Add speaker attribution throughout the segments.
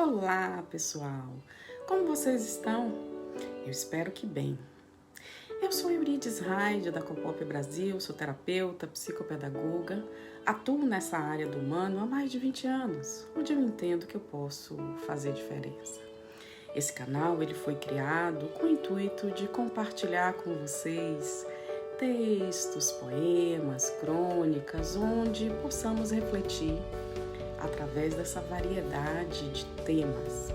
Speaker 1: Olá, pessoal! Como vocês estão? Eu espero que bem. Eu sou Eurides Raide, da Copop Brasil, sou terapeuta, psicopedagoga, atuo nessa área do humano há mais de 20 anos, onde eu entendo que eu posso fazer diferença. Esse canal ele foi criado com o intuito de compartilhar com vocês textos, poemas, crônicas, onde possamos refletir através dessa variedade de temas.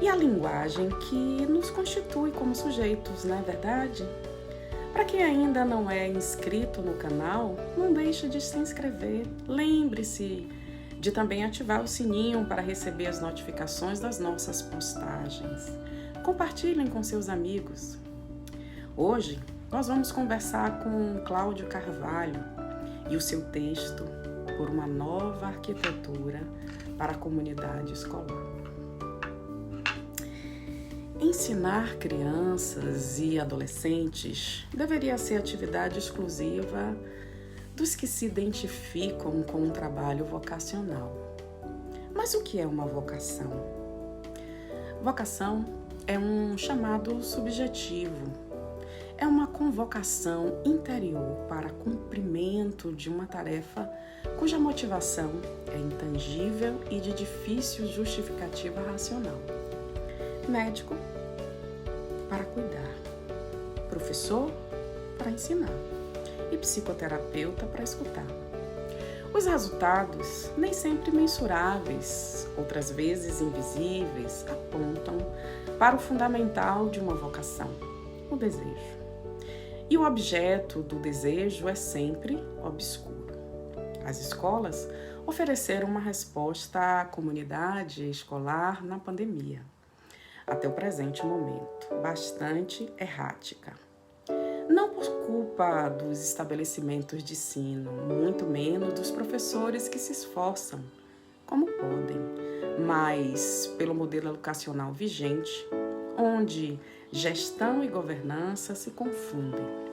Speaker 1: E a linguagem que nos constitui como sujeitos, não é verdade? Para quem ainda não é inscrito no canal, não deixe de se inscrever. Lembre-se de também ativar o sininho para receber as notificações das nossas postagens. Compartilhem com seus amigos. Hoje nós vamos conversar com Cláudio Carvalho e o seu texto por uma nova arquitetura para a comunidade escolar. Ensinar crianças e adolescentes deveria ser atividade exclusiva dos que se identificam com um trabalho vocacional. Mas o que é uma vocação? Vocação é um chamado subjetivo. É uma convocação interior para cumprimento de uma tarefa cuja motivação é intangível e de difícil justificativa racional. Médico, para cuidar. Professor, para ensinar. E psicoterapeuta, para escutar. Os resultados, nem sempre mensuráveis, outras vezes invisíveis, apontam para o fundamental de uma vocação, o desejo. E o objeto do desejo é sempre obscuro. As escolas ofereceram uma resposta à comunidade escolar na pandemia, até o presente momento, bastante errática. Não por culpa dos estabelecimentos de ensino, muito menos dos professores que se esforçam, como podem, mas pelo modelo educacional vigente, onde gestão e governança se confundem.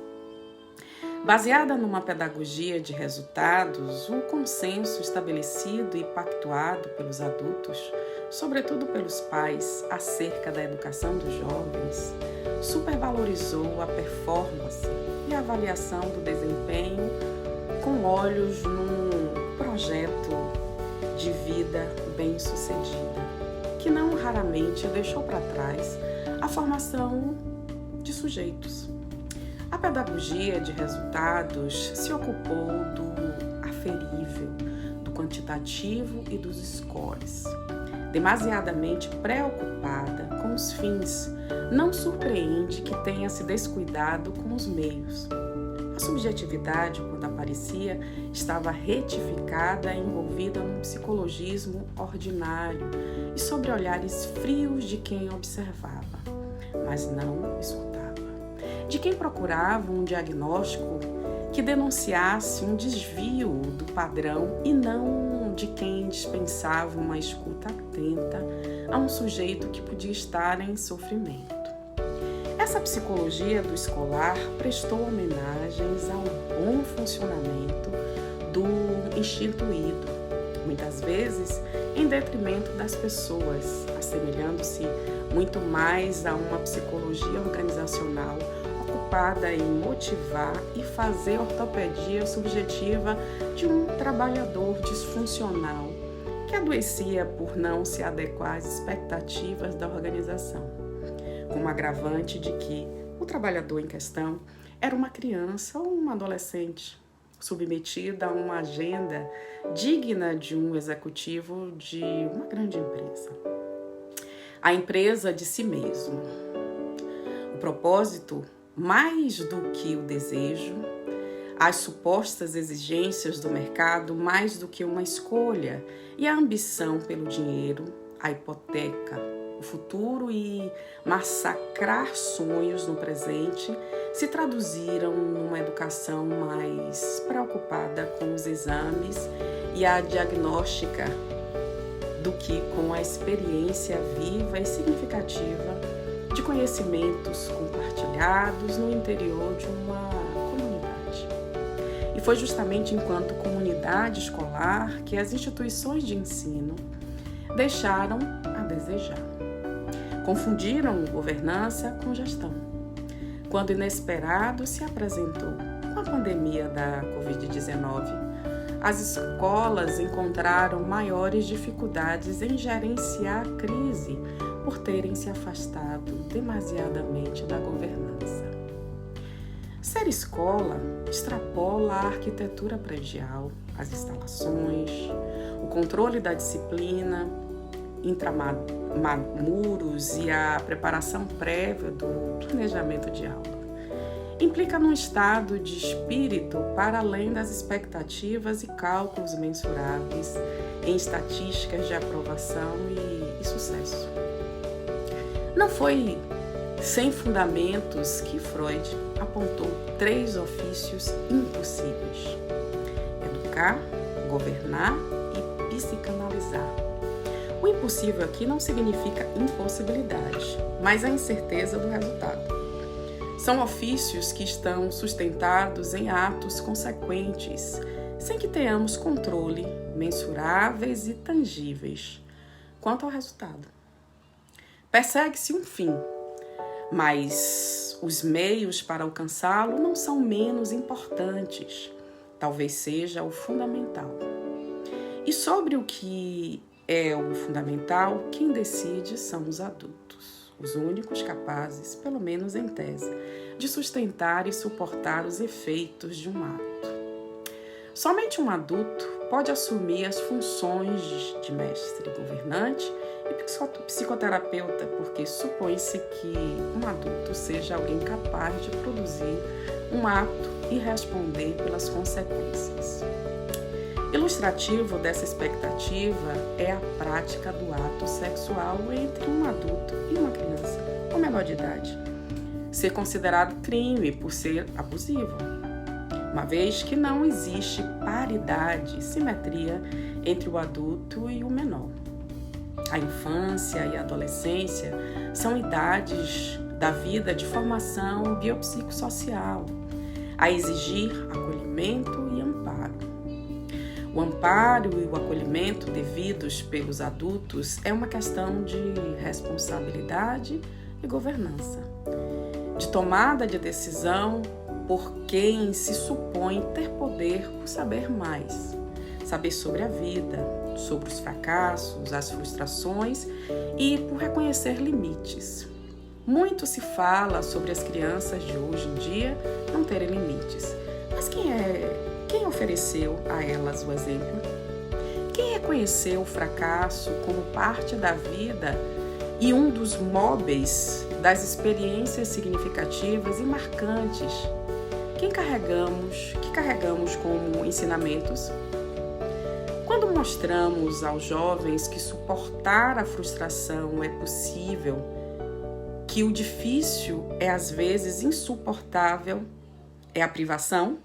Speaker 1: Baseada numa pedagogia de resultados, o consenso estabelecido e pactuado pelos adultos, sobretudo pelos pais, acerca da educação dos jovens, supervalorizou a performance e a avaliação do desempenho com olhos num projeto de vida bem-sucedida, que não raramente deixou para trás a formação de sujeitos. A pedagogia de resultados se ocupou do aferível, do quantitativo e dos scores. Demasiadamente preocupada com os fins, não surpreende que tenha se descuidado com os meios. A subjetividade, quando aparecia, estava retificada e envolvida num psicologismo ordinário e sobre olhares frios de quem observava, mas não escutava. De quem procurava um diagnóstico que denunciasse um desvio do padrão e não de quem dispensava uma escuta atenta a um sujeito que podia estar em sofrimento. Essa psicologia do escolar prestou homenagens ao bom funcionamento do instituído, muitas vezes em detrimento das pessoas, assemelhando-se muito mais a uma psicologia organizacional ocupada em motivar e fazer ortopedia subjetiva de um trabalhador disfuncional que adoecia por não se adequar às expectativas da organização, com um agravante de que o trabalhador em questão era uma criança ou uma adolescente, submetida a uma agenda digna de um executivo de uma grande empresa. A empresa de si mesmo. O propósito, mais do que o desejo, as supostas exigências do mercado, mais do que uma escolha, e a ambição pelo dinheiro, a hipoteca, o futuro e massacrar sonhos no presente, se traduziram numa educação mais preocupada com os exames e a diagnóstica do que com a experiência viva e significativa de conhecimentos compartilhados no interior de uma comunidade. E foi justamente enquanto comunidade escolar que as instituições de ensino deixaram a desejar. Confundiram governança com gestão. Quando inesperado se apresentou com a pandemia da Covid-19, as escolas encontraram maiores dificuldades em gerenciar a crise por terem se afastado demasiadamente da governança. Ser escola extrapola a arquitetura predial, as instalações, o controle da disciplina, intramuros e a preparação prévia do planejamento de aula. Implica num estado de espírito para além das expectativas e cálculos mensuráveis em estatísticas de aprovação e sucesso. Não foi sem fundamentos que Freud apontou 3 ofícios impossíveis: educar, governar e psicanalizar. O impossível aqui não significa impossibilidade, mas a incerteza do resultado. São ofícios que estão sustentados em atos consequentes, sem que tenhamos controle, mensuráveis e tangíveis quanto ao resultado. Persegue-se um fim, mas os meios para alcançá-lo não são menos importantes. Talvez seja o fundamental. E sobre o que é o fundamental, quem decide são os adultos, os únicos capazes, pelo menos em tese, de sustentar e suportar os efeitos de um ato. Somente um adulto pode assumir as funções de mestre, governante e psicoterapeuta, porque supõe-se que um adulto seja alguém capaz de produzir um ato e responder pelas consequências. Ilustrativo dessa expectativa é a prática do ato sexual entre um adulto e uma criança com menor de idade, ser considerado crime por ser abusivo, uma vez que não existe paridade, simetria entre o adulto e o menor. A infância e a adolescência são idades da vida de formação biopsicossocial, a exigir acolhimento e amparo. O amparo e o acolhimento devidos pelos adultos é uma questão de responsabilidade e governança, de tomada de decisão por quem se supõe ter poder por saber mais, saber sobre a vida, sobre os fracassos, as frustrações e por reconhecer limites. Muito se fala sobre as crianças de hoje em dia não terem limites, mas quem ofereceu a elas o exemplo? Quem reconheceu o fracasso como parte da vida e um dos móveis das experiências significativas e marcantes que carregamos como ensinamentos? Quando mostramos aos jovens que suportar a frustração é possível, que o difícil é às vezes insuportável, é a privação,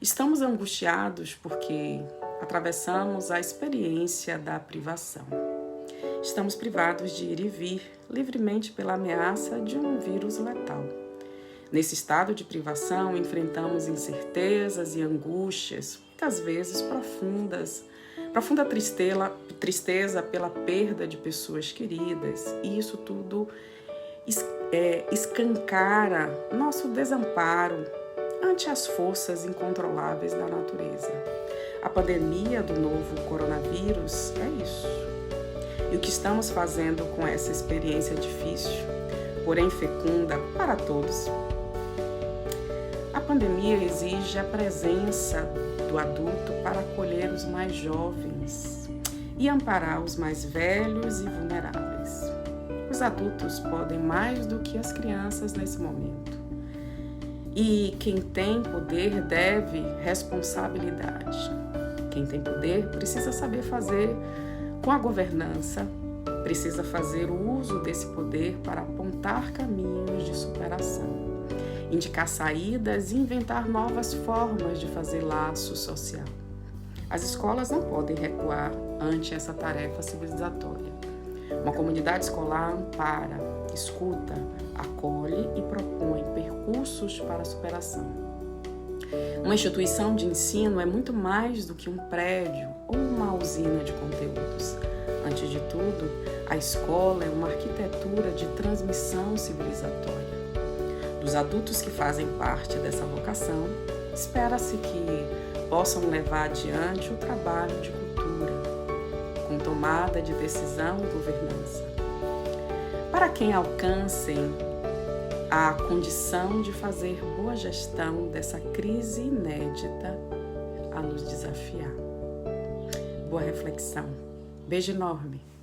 Speaker 1: estamos angustiados porque atravessamos a experiência da privação. Estamos privados de ir e vir livremente pela ameaça de um vírus letal. Nesse estado de privação, enfrentamos incertezas e angústias, muitas vezes profunda tristeza pela perda de pessoas queridas, e isso tudo escancara nosso desamparo ante as forças incontroláveis da natureza. A pandemia do novo coronavírus é isso. E o que estamos fazendo com essa experiência difícil, porém fecunda para todos? A pandemia exige a presença do adulto para acolher os mais jovens e amparar os mais velhos e vulneráveis. Os adultos podem mais do que as crianças nesse momento. E quem tem poder deve responsabilidade. Quem tem poder precisa saber fazer com a governança, precisa fazer o uso desse poder para apontar caminhos de superação, indicar saídas e inventar novas formas de fazer laço social. As escolas não podem recuar ante essa tarefa civilizatória. Uma comunidade escolar ampara, escuta, acolhe e propõe percursos para a superação. Uma instituição de ensino é muito mais do que um prédio ou uma usina de conteúdos. Antes de tudo, a escola é uma arquitetura de transmissão civilizatória. Dos adultos que fazem parte dessa vocação, espera-se que possam levar adiante o trabalho de cultura, com tomada de decisão e governança. Para quem alcancem a condição de fazer boa gestão dessa crise inédita a nos desafiar. Boa reflexão. Beijo enorme.